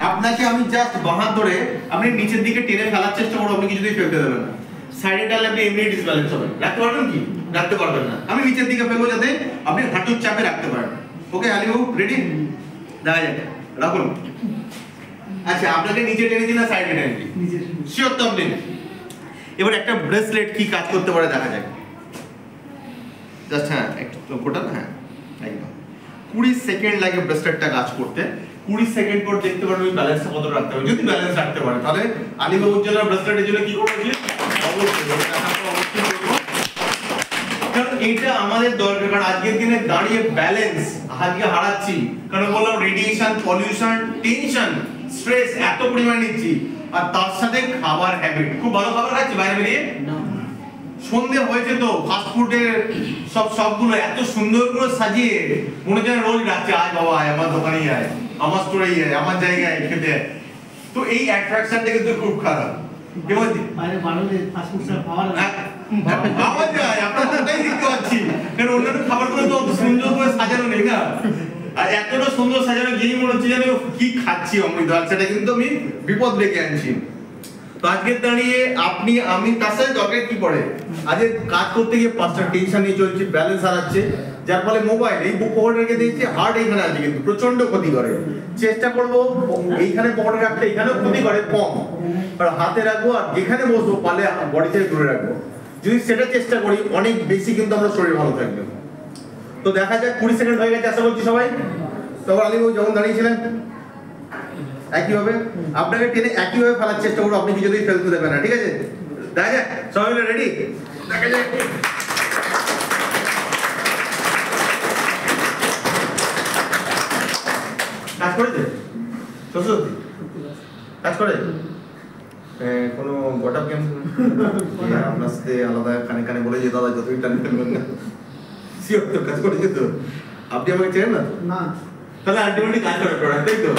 আপনাকে আমি জাস্ট বাঁ হাত ধরে আপনি নিচের দিকে টেনে ফেলার চেষ্টা করব, আপনি কিছুতেই ফেলতে দেবেন না। সাইডে টানলে আপনি এমনি ডিসব্যালেন্স হবেন। রাখতে পারবেন কি? রাখতে পারবেন না। আমি নিচের দিকে ফেলবো যাতে আপনি হাঁটুর চাপে রাখতে পারেন। ওকে আলী বাবু রেডি? দেখা যাক, রাখুন। আচ্ছা, আপনাকে নিচে টেনে দিই না সাইডে টেনে দিই? নিচে। শিওর তো আপনি? এবার একটা ব্রেসলেট কি কাজ করতে পারে দেখা যাক। জাস্ট হ্যাঁ একটু গোটা না, হ্যাঁ একদম 20 সেকেন্ড লাগে ব্রেসলেটটা কাজ করতে। 20 সেকেন্ড পর দেখতে পারবেন ওই ব্যালেন্সটা কত রাখতে হবে। যদি ব্যালেন্স রাখতে পারে তাহলে আলী বাবুর জন্য ব্রেসলেটের জন্য কি করব? অবশ্যই কারণ এটা আমাদের দরকার, কারণ আজকের দিনে দাঁড়িয়ে ব্যালেন্স আজকে হারাচ্ছি। কারণ বললাম রেডিয়েশন, পলিউশন, টেনশন, স্ট্রেস এত পরিমাণে নিচ্ছি, আর তার সাথে খাবার হ্যাবিট। খুব ভালো খাবার খাচ্ছি বাইরে বেরিয়ে? সন্ধে হয়েছে তো ফাস্ট ফুডের সবগুলো এত সুন্দর করে সাজিয়ে মনে হয় রোজ ডাকছে, আয় বাবা আয় আমার দোকানেই আয়, আমার স্টোরেই আয়, আমার জায়গায় খেতে। তো এই অ্যাট্রাকশনটা কিন্তু খুব খারাপ। বাইরে বানালে ফাস্ট ফুড পাওয়া যায়, আপনারা তাই দেখতে পাচ্ছি। কারণ অন্যান্য খাবারগুলো তো অত সুন্দর করে সাজানো নেই না, আর এতটা সুন্দর সাজানো গিয়ে মনে হচ্ছে যেন কি খাচ্ছি অমৃত। আর সেটা কিন্তু আমি বিপদ ডেকে আনছি। তো আজকে দাঁড়িয়ে আপনি আমি তার সাথে দরকার কি পড়ে, আজকে কাজ করতে গিয়ে পাঁচটা টেনশন নিয়ে চলছি, ব্যালেন্স হারাচ্ছে, যার ফলে মোবাইল এই বুক পকেটে রেখে দিয়েছি, হার্ট এইখানে আছে কিন্তু প্রচন্ড ক্ষতি করে। চেষ্টা করবো এইখানে পকেটে রাখতে, এখানেও ক্ষতি করে কম, আর হাতে রাখবো, আর যেখানে বসবো পালে বডি থেকে দূরে রাখবো। যদি সেটা চেষ্টা করি অনেক বেশি কিন্তু আমরা শরীর ভালো থাকবে। তো দেখা যাক 20 সেকেন্ড হয়ে গেছে আশা করছি সবাই। তখন আলী বাবু যেমন দাঁড়িয়েছিলেন একইভাবে আপনাকে টেনে একইভাবে ফেলার চেষ্টা করবো, আপনি কিছুতেই ফেলতে দেবেন না, ঠিক আছে? দেখা যাক সবাই মিলে রেডি? দেখা যাক। কাজ করেছে সত্যি? কাজ করে কোনো গট আপ গেম আপনার সাথে আলাদা কানে কানে বলে যে দাদা যতই টান ফেলবেন না? শিওর তো কাজ করেছে তো? আপনি আমাকে চেনেন না? না। তাহলে আলটিমেটলি কাজ করে প্রোডাক্ট, তাই তো?